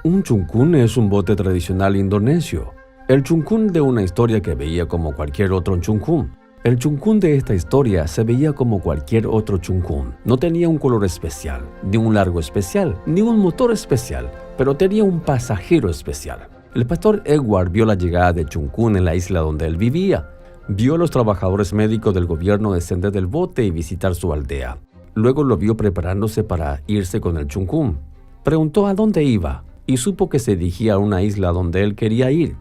Un chungkún es un bote tradicional indonesio. El chungkún de una historia que veía como cualquier otro chungkún. El chungkún de esta historia se veía como cualquier otro chungkún. No tenía un color especial, ni un largo especial, ni un motor especial, pero tenía un pasajero especial. El pastor Edward vio la llegada de chungkún en la isla donde él vivía. Vio a los trabajadores médicos del gobierno descender del bote y visitar su aldea. Luego lo vio preparándose para irse con el chungkún. Preguntó a dónde iba y supo que se dirigía a una isla donde él quería ir.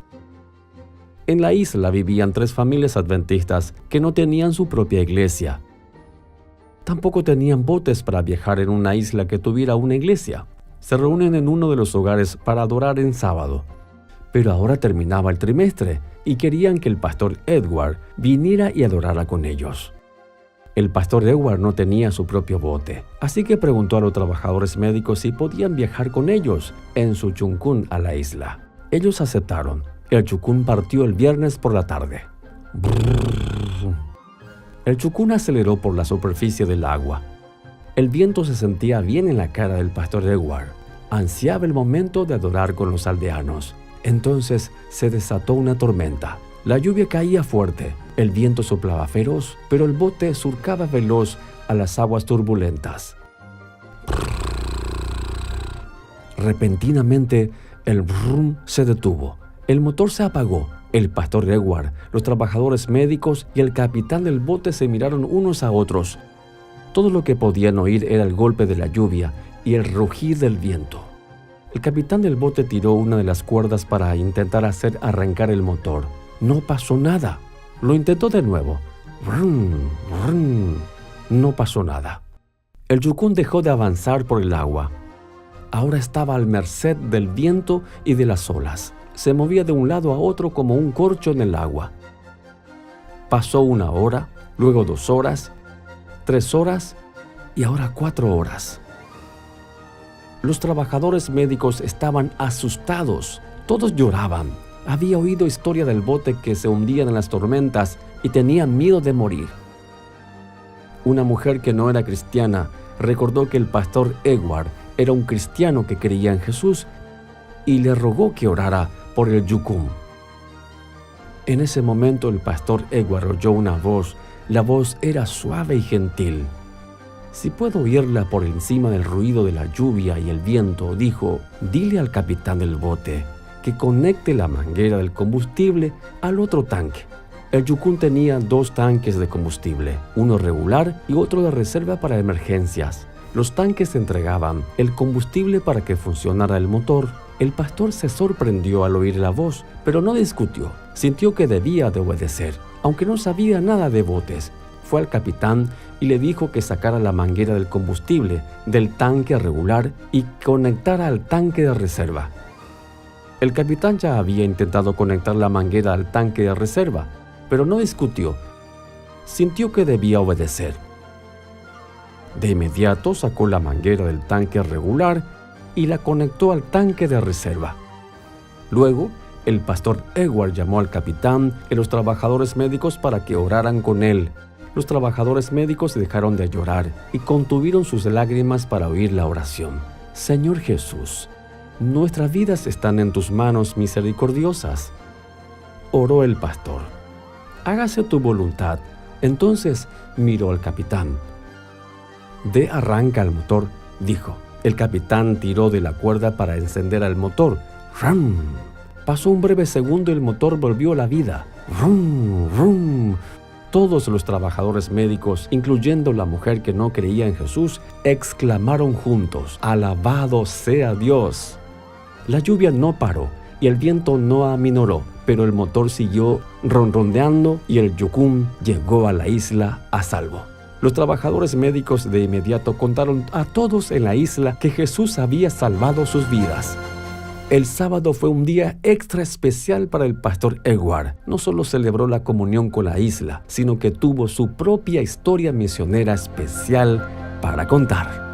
En la isla vivían 3 familias adventistas que no tenían su propia iglesia. Tampoco tenían botes para viajar en una isla que tuviera una iglesia. Se reúnen en uno de los hogares para adorar en sábado. Pero ahora terminaba el trimestre y querían que el pastor Edward viniera y adorara con ellos. El pastor Edward no tenía su propio bote, así que preguntó a los trabajadores médicos si podían viajar con ellos en su chungkún a la isla. Ellos aceptaron. El chungkún partió el viernes por la tarde. El chungkún aceleró por la superficie del agua. El viento se sentía bien en la cara del pastor Edward. Ansiaba el momento de adorar con los aldeanos. Entonces se desató una tormenta. La lluvia caía fuerte, el viento soplaba feroz, pero el bote surcaba veloz a las aguas turbulentas. Repentinamente, el brum se detuvo. El motor se apagó. El pastor Edward, los trabajadores médicos y el capitán del bote se miraron unos a otros. Todo lo que podían oír era el golpe de la lluvia y el rugir del viento. El capitán del bote tiró una de las cuerdas para intentar hacer arrancar el motor. No pasó nada. Lo intentó de nuevo. Brum, brum. No pasó nada. El chungkún dejó de avanzar por el agua. Ahora estaba al merced del viento y de las olas. Se movía de un lado a otro como un corcho en el agua. Pasó 1 hora, luego 2 horas, 3 horas y ahora 4 horas. Los trabajadores médicos estaban asustados. Todos lloraban. Había oído historia del bote que se hundía en las tormentas y tenían miedo de morir. Una mujer que no era cristiana recordó que el pastor Edward era un cristiano que creía en Jesús y le rogó que orara por el chungkún. En ese momento el pastor Edward oyó una voz. La voz era suave y gentil. Si puedo oírla por encima del ruido de la lluvia y el viento, dijo, dile al capitán del bote que conecte la manguera del combustible al otro tanque. El chungkún tenía 2 tanques de combustible, uno regular y otro de reserva para emergencias. Los tanques entregaban el combustible para que funcionara el motor. El pastor se sorprendió al oír la voz, pero no discutió. Sintió que debía de obedecer, aunque no sabía nada de botes. Fue al capitán y le dijo que sacara la manguera del combustible del tanque regular y conectara al tanque de reserva. El capitán ya había intentado conectar la manguera al tanque de reserva, pero no discutió. Sintió que debía obedecer. De inmediato sacó la manguera del tanque regular y la conectó al tanque de reserva. Luego, el pastor Edward llamó al capitán y los trabajadores médicos para que oraran con él. Los trabajadores médicos dejaron de llorar y contuvieron sus lágrimas para oír la oración. Señor Jesús, nuestras vidas están en tus manos misericordiosas. Oró el pastor. Hágase tu voluntad. Entonces miró al capitán. De arranca el motor, dijo. El capitán tiró de la cuerda para encender el motor. ¡Rum! Pasó un breve segundo y el motor volvió a la vida. ¡Rum! ¡Rum! Todos los trabajadores médicos, incluyendo la mujer que no creía en Jesús, exclamaron juntos, ¡alabado sea Dios! La lluvia no paró y el viento no aminoró, pero el motor siguió ronroneando y el chungkún llegó a la isla a salvo. Los trabajadores médicos de inmediato contaron a todos en la isla que Jesús había salvado sus vidas. El sábado fue un día extra especial para el pastor Edward. No solo celebró la comunión con la isla, sino que tuvo su propia historia misionera especial para contar.